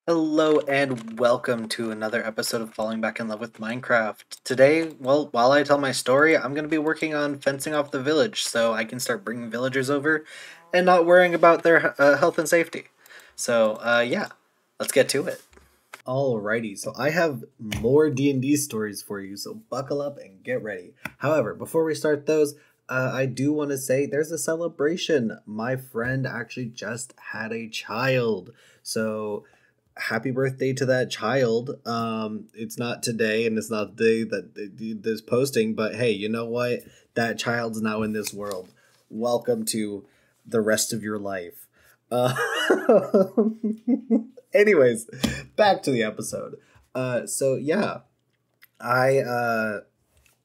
Hello and welcome to another episode of Falling Back in Love with Minecraft. Today, well, while I tell my story, I'm going to be working on fencing off the village so I can start bringing villagers over and not worrying about their health and safety. Yeah, let's get to it. Alrighty, so I have more D&D stories for you, so buckle up and get ready. However, before we start those, I do want to say there's a celebration. My friend actually just had a child, so happy birthday to that child. It's not today and it's not the day that this posting, but hey, you know what? That child's now in this world. Welcome to the rest of your life. Uh, anyways, back to the episode. I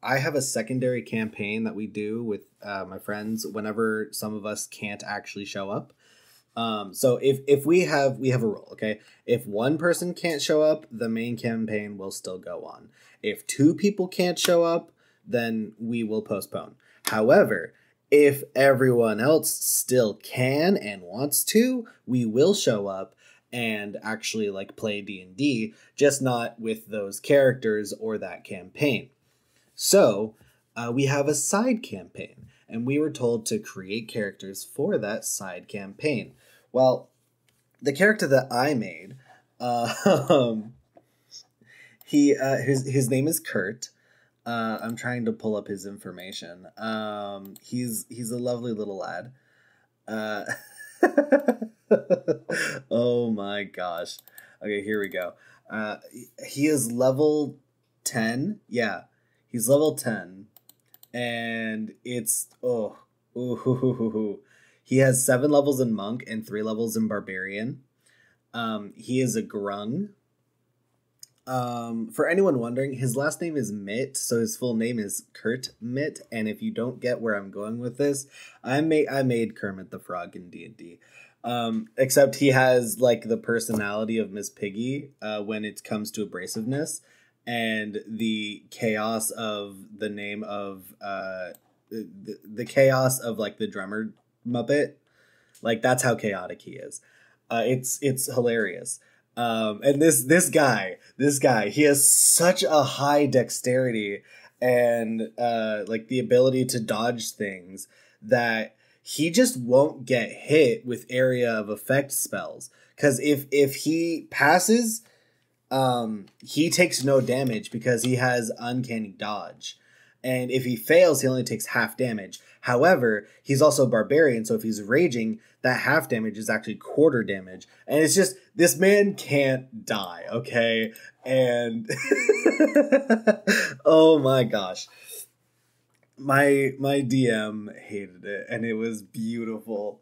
have a secondary campaign that we do with my friends whenever some of us can't actually show up. So if we have a rule, okay? If one person can't show up, the main campaign will still go on. If two people can't show up, then we will postpone. However, if everyone else still can and wants to, we will show up and actually like play D&D, just not with those characters or that campaign. So, we have a side campaign, and we were told to create characters for that side campaign. Well, the character that I made, his name is Kurt. I'm trying to pull up his information. He's a lovely little lad. Uh, oh my gosh. Okay, here we go. He is level 10. Yeah, he's level 10. And it's, he has 7 levels in Monk and 3 levels in Barbarian. He is a Grung. For anyone wondering, his last name is Mitt, so his full name is Kurt Mitt. And if you don't get where I'm going with this, I made Kermit the Frog in D&D. Except he has like the personality of Miss Piggy when it comes to abrasiveness, and the chaos of the name of the chaos of like the drummer Muppet. Like that's how chaotic he is. It's hilarious. And this guy, he has such a high dexterity and like the ability to dodge things that he just won't get hit with area of effect spells. Because if he passes, he takes no damage because he has uncanny dodge. And if he fails, he only takes half damage. However, he's also barbarian, so if he's raging, that half damage is actually quarter damage. And it's just, this man can't die, okay? And oh my gosh. My DM hated it, and it was beautiful.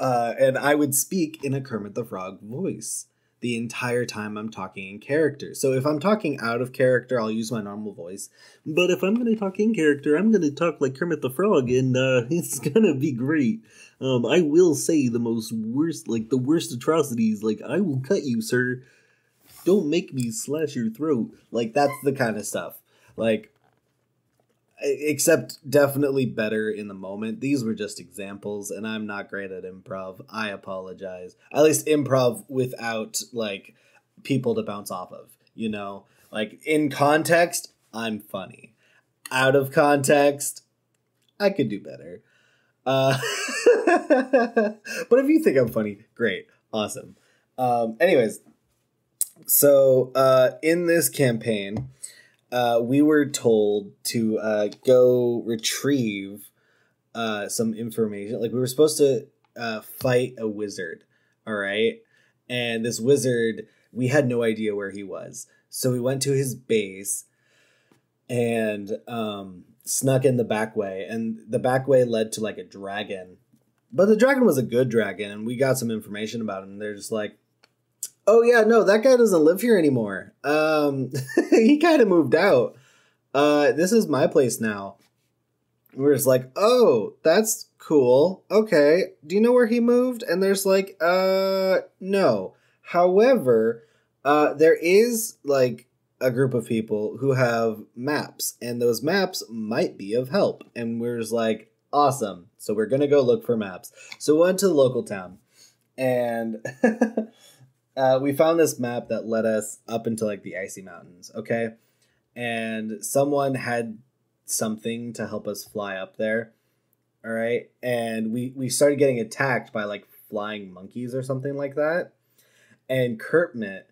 And I would speak in a Kermit the Frog voice the entire time I'm talking in character. So if I'm talking out of character, I'll use my normal voice. But if I'm going to talk in character, I'm going to talk like Kermit the Frog, and it's going to be great. I will say the worst atrocities, like, I will cut you, sir. Don't make me slash your throat. Like, that's the kind of stuff. Like, except definitely better in the moment. These were just examples, and I'm not great at improv. I apologize. At least improv without like people to bounce off of, you know? Like in context, I'm funny. Out of context, I could do better. But if you think I'm funny, great. Awesome. Anyways, so in this campaign, we were told to go retrieve some information. Like we were supposed to fight a wizard, all right? And this wizard, we had no idea where he was. So we went to his base and snuck in the back way. And the back way led to like a dragon. But the dragon was a good dragon, and we got some information about him. They're just like, oh yeah, no, that guy doesn't live here anymore. He kind of moved out. This is my place now. We're just like, oh, that's cool. Okay, do you know where he moved? And there's like, no. However, there is like a group of people who have maps, and those maps might be of help. And we're just like, awesome. So we're gonna go look for maps. So we went to the local town, and we found this map that led us up into like the icy mountains. Okay, and someone had something to help us fly up there. All right, and we started getting attacked by like flying monkeys or something like that. And Kurtmit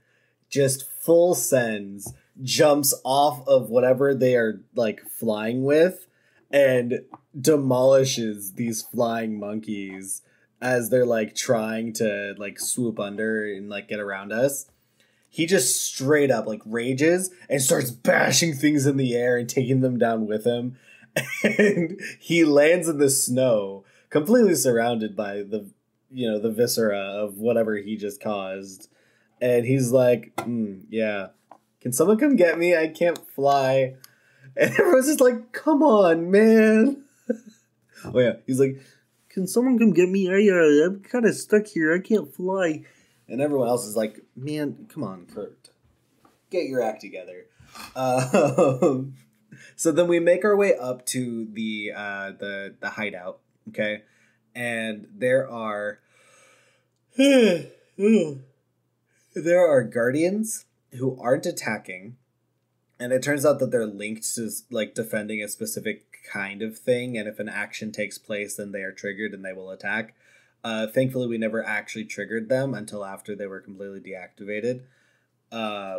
just full sends, jumps off of whatever they are like flying with, and demolishes these flying monkeys as they're like trying to like swoop under and like get around us. He just straight up like rages and starts bashing things in the air and taking them down with him. And he lands in the snow, completely surrounded by the viscera of whatever he just caused. And he's like, yeah, can someone come get me? I can't fly. And everyone's just like, come on, man. Oh yeah, he's like, can someone come get me? I'm kind of stuck here. I can't fly. And everyone else is like, man, come on, Kurt, get your act together. So then we make our way up to the hideout, okay, and there are guardians who aren't attacking, and it turns out that they're linked to like defending a specific kind of thing, and if an action takes place, then they are triggered and they will attack. Thankfully, we never actually triggered them until after they were completely deactivated,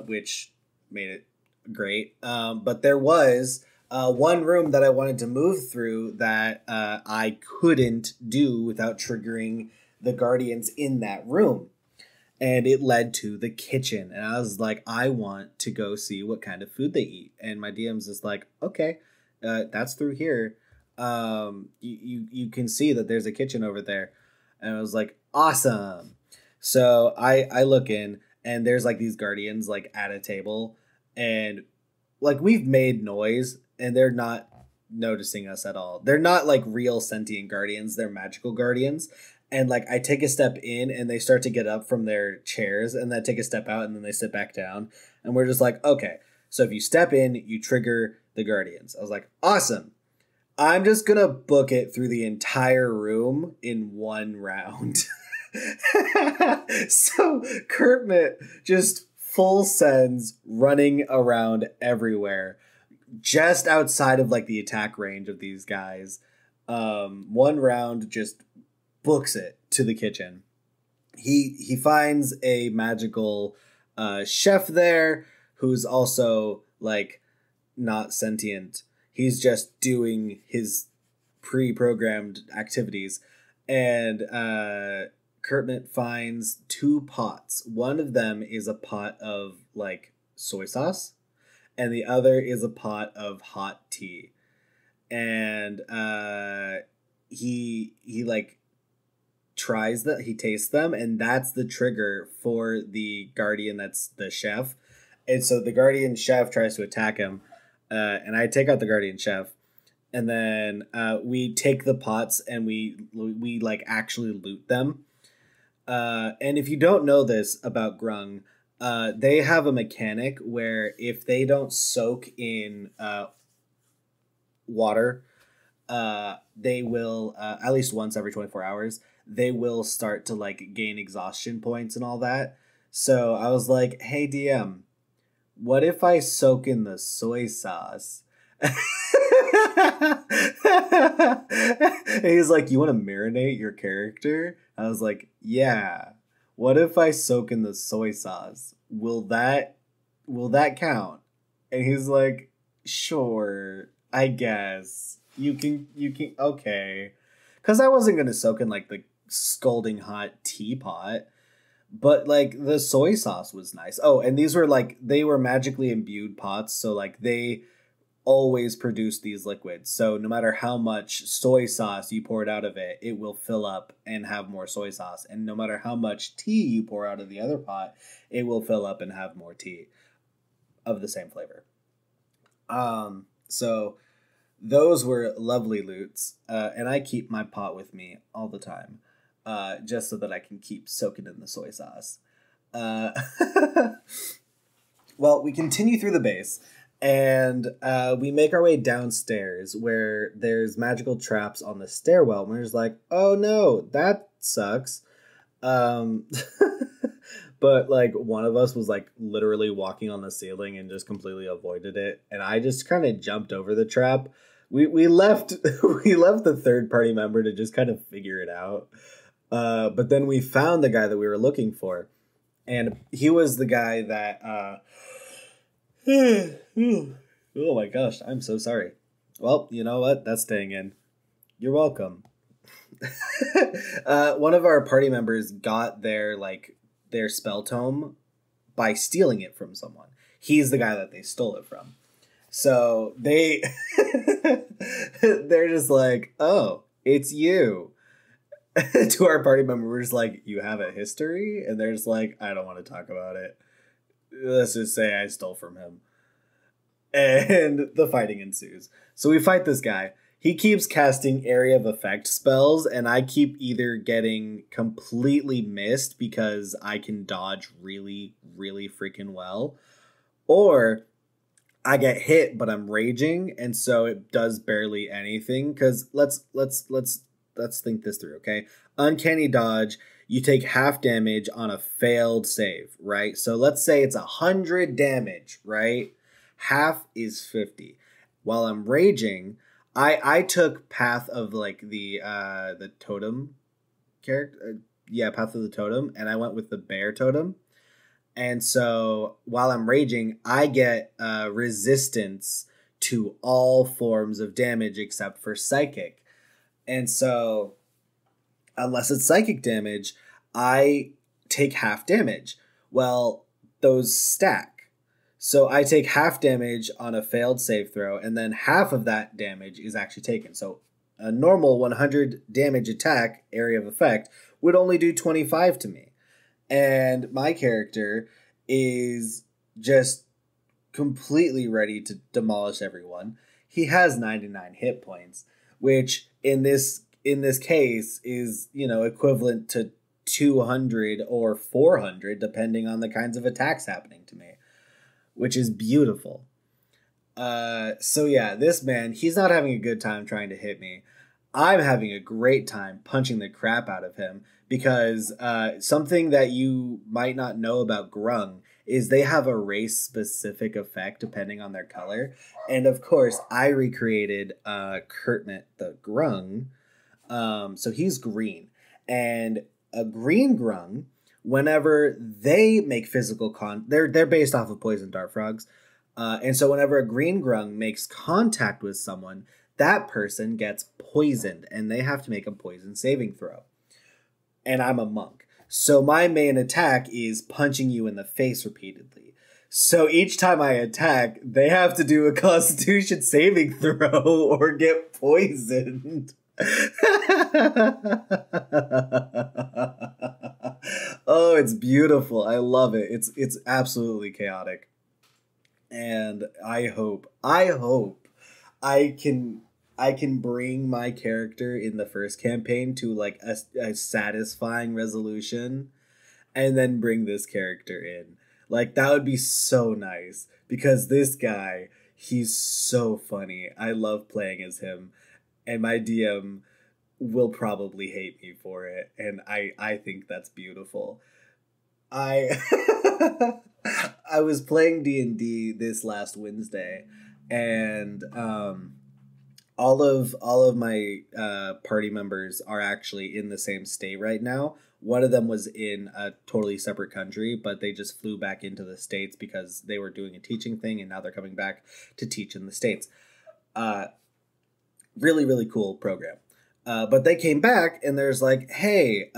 which made it great. But there was one room that I wanted to move through that I couldn't do without triggering the guardians in that room. And it led to the kitchen. And I was like, I want to go see what kind of food they eat. And my DM's just like, okay, that's through here. You can see that there's a kitchen over there. And I was like, awesome. So I look in, and there's like these guardians like at a table, and like we've made noise and they're not noticing us at all. They're not like real sentient guardians, they're magical guardians. And like I take a step in and they start to get up from their chairs, and then take a step out and then they sit back down. And we're just like, okay, so if you step in, you trigger the guardians. I was like, awesome. I'm just gonna book it through the entire room in one round. So Kurtmit just full sends running around everywhere, just outside of like the attack range of these guys. One round just books it to the kitchen. He finds a magical chef there who's also like not sentient. He's just doing his pre-programmed activities. And Kurtmit finds 2 pots. One of them is a pot of like soy sauce, and the other is a pot of hot tea. And he like tries that, he tastes them, and that's the trigger for the guardian that's the chef. And so the guardian chef tries to attack him, and I take out the guardian chef, and then we take the pots and we like actually loot them. And if you don't know this about Grung, they have a mechanic where if they don't soak in water, they will at least once every 24 hours they will start to like gain exhaustion points and all that. So I was like, hey DM, what if I soak in the soy sauce? And he's like, you want to marinate your character? I was like, yeah. What if I soak in the soy sauce? Will that count? And he's like, sure, I guess. You can okay. Cause I wasn't gonna soak in like the scalding hot teapot. But like the soy sauce was nice. Oh, and these were like, they were magically imbued pots, so like they always produce these liquids. So no matter how much soy sauce you poured out of it, it will fill up and have more soy sauce. And no matter how much tea you pour out of the other pot, it will fill up and have more tea of the same flavor. So those were lovely loots, and I keep my pot with me all the time. Just so that I can keep soaking in the soy sauce. Well, we continue through the base, and we make our way downstairs where there's magical traps on the stairwell. And we're just like, oh no, that sucks. But like one of us was like literally walking on the ceiling and just completely avoided it, and I just kind of jumped over the trap. We left we left the third party member to just kind of figure it out. But then we found the guy that we were looking for, and he was the guy that oh my gosh, I'm so sorry. Well, you know what? That's staying in. You're welcome. One of our party members got their spell tome by stealing it from someone. He's the guy that they stole it from. So they're just like, oh, it's you. To our party member, we're just like, you have a history? And they're just like, I don't want to talk about it. Let's just say I stole from him. And the fighting ensues. So we fight this guy. He keeps casting area of effect spells, and I keep either getting completely missed because I can dodge really, really freaking well, or I get hit, but I'm raging, and so it does barely anything. Because let's think this through, okay? Uncanny dodge, you take half damage on a failed save, right? So let's say it's 100 damage, right? Half is 50. While I'm raging, I took Path of like the totem character, Path of the Totem, and I went with the bear totem. And so while I'm raging, I get resistance to all forms of damage except for psychic. And so unless it's psychic damage, I take half damage. Well, those stack. So I take half damage on a failed save throw, and then half of that damage is actually taken. So a normal 100 damage attack, area of effect, would only do 25 to me. And my character is just completely ready to demolish everyone. He has 99 hit points, which in this case is, equivalent to 200 or 400, depending on the kinds of attacks happening to me, which is beautiful. So yeah, this man, he's not having a good time trying to hit me. I'm having a great time punching the crap out of him because something that you might not know about Grung is they have a race-specific effect depending on their color. And of course, I recreated Kurtmet the Grung. So he's green. And a green Grung, whenever they make physical they're based off of poison dart frogs. And so whenever a green Grung makes contact with someone, that person gets poisoned and they have to make a poison saving throw. And I'm a monk. So my main attack is punching you in the face repeatedly. So each time I attack, they have to do a Constitution saving throw or get poisoned. Oh, it's beautiful. I love it. It's absolutely chaotic. And I hope I can bring my character in the first campaign to like a satisfying resolution and then bring this character in. Like that would be so nice because this guy, he's so funny. I love playing as him, and my DM will probably hate me for it, and I think that's beautiful. I I was playing D&D this last Wednesday, and all of my party members are actually in the same state right now. One of them was in a totally separate country, but they just flew back into the States because they were doing a teaching thing, and now they're coming back to teach in the States. Really, really cool program. But they came back and there's like, hey,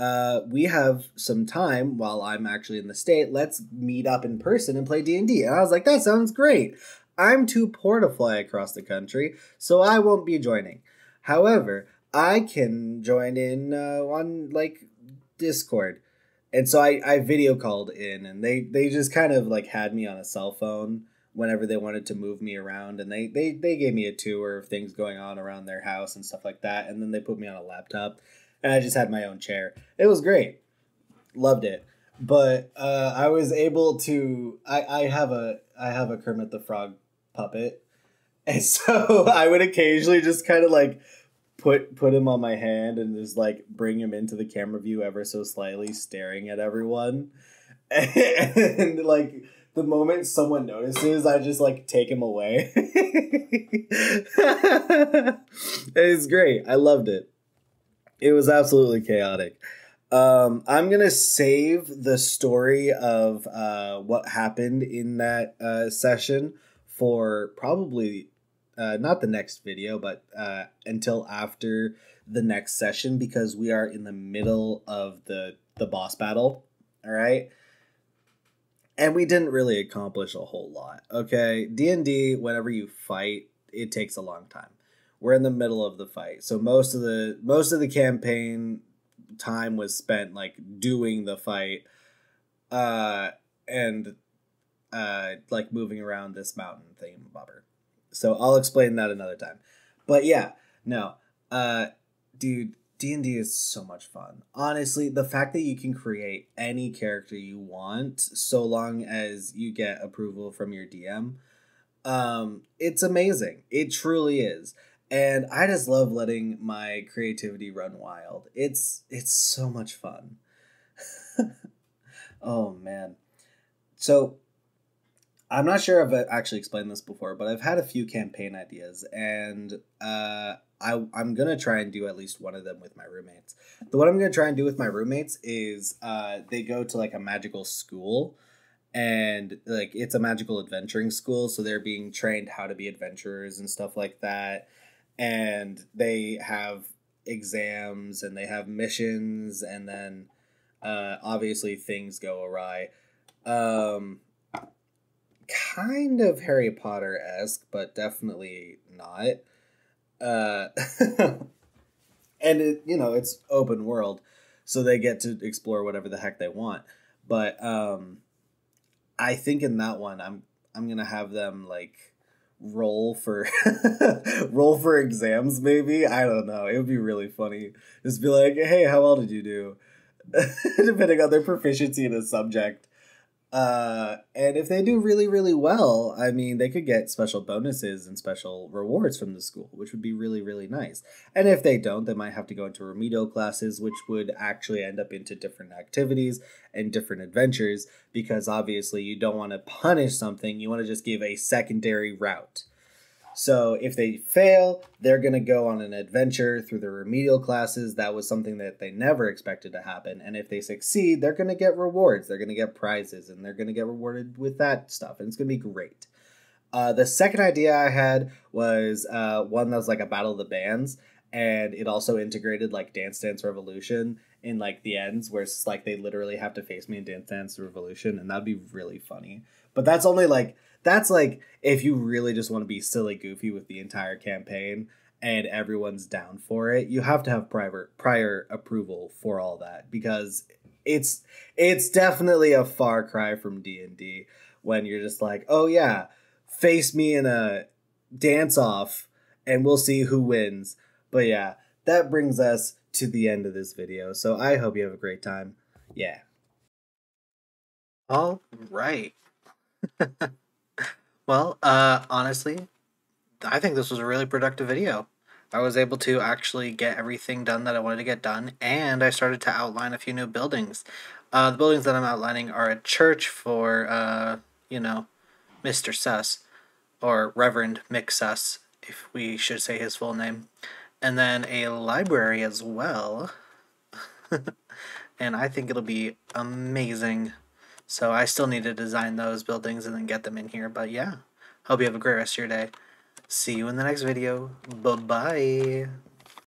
we have some time while I'm actually in the state. Let's meet up in person and play D&D. And I was like, that sounds great. I'm too poor to fly across the country, so I won't be joining. However, I can join in on like Discord. And so I video called in, and they just kind of like had me on a cell phone whenever they wanted to move me around, and they gave me a tour of things going on around their house and stuff like that, and then they put me on a laptop, and I just had my own chair. It was great. Loved it. But I was able to I have a Kermit the Frog puppet, and so I would occasionally just kind of like put him on my hand and just like bring him into the camera view ever so slightly, staring at everyone. And like the moment someone notices, I just like take him away. It's great. I loved it. It was absolutely chaotic. I'm gonna save the story of what happened in that session for probably not the next video, but until after the next session, because we are in the middle of the boss battle. All right. And we didn't really accomplish a whole lot. Okay, D&D, whenever you fight, it takes a long time. We're in the middle of the fight, so most of the campaign time was spent like doing the fight, and like moving around this mountain thing, bobber. So I'll explain that another time. But yeah, no, dude, D&D is so much fun. Honestly, the fact that you can create any character you want so long as you get approval from your DM, it's amazing. It truly is. And I just love letting my creativity run wild. It's so much fun. Oh man. So I'm not sure if I've actually explained this before, but I've had a few campaign ideas, and I'm going to try and do at least one of them with my roommates. The one I'm going to try and do with my roommates is they go to like a magical school, and like it's a magical adventuring school, so they're being trained how to be adventurers and stuff like that. And they have exams and they have missions, and then obviously things go awry. Kind of Harry Potter-esque, but definitely not. And it, it's open world, so they get to explore whatever the heck they want. But I think in that one, I'm gonna have them like roll for roll for exams. Maybe, I don't know. It would be really funny. Just be like, hey, how well did you do? Depending on their proficiency in a subject. And if they do really, really well, I mean, they could get special bonuses and special rewards from the school, which would be really, really nice. And if they don't, they might have to go into remedial classes, which would actually end up into different activities and different adventures, because obviously you don't want to punish something. You want to just give a secondary route. So if they fail, they're going to go on an adventure through the remedial classes. That was something that they never expected to happen. And if they succeed, they're going to get rewards. They're going to get prizes, and they're going to get rewarded with that stuff. And it's going to be great. The second idea I had was one that was like a battle of the bands. And it also integrated like Dance Dance Revolution in like the ends, where it's like they literally have to face me in Dance Dance Revolution. And that'd be really funny. But that's only like... That's like if you really just want to be silly goofy with the entire campaign and everyone's down for it, you have to have prior approval for all that, because it's definitely a far cry from D&D when you're just like, oh yeah, face me in a dance off and we'll see who wins. But yeah, that brings us to the end of this video. So I hope you have a great time. Yeah. All right. Well, honestly, I think this was a really productive video. I was able to actually get everything done that I wanted to get done, and I started to outline a few new buildings. The buildings that I'm outlining are a church for, Mr. Suss, or Reverend Mick Suss, if we should say his full name, and then a library as well. And I think it'll be amazing. So I still need to design those buildings and then get them in here. But yeah, hope you have a great rest of your day. See you in the next video. Bye-bye.